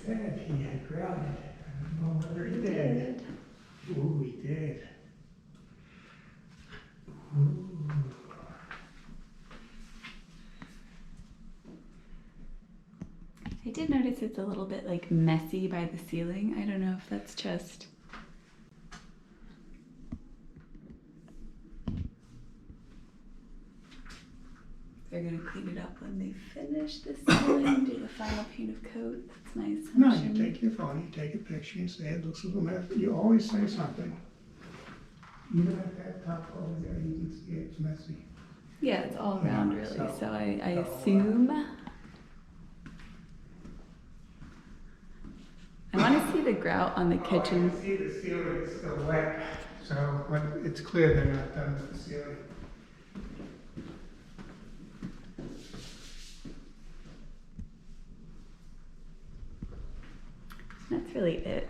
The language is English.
said he had grouted. I don't know whether he did. Ooh, he did. Ooh. I did notice it's a little bit like messy by the ceiling. I don't know if that's just... They're gonna clean it up when they finish the ceiling, do the final paint of coat. That's my No, assumption. you take your phone, you take a picture, you say it looks a little messy. You always say something. Even at that top over there, you can see it's messy. Yeah, it's all around really. So- So I assume. I want to see the grout on the kitchen. I can see the ceiling is still wet, so but it's clear they're not done with the ceiling. That's really it.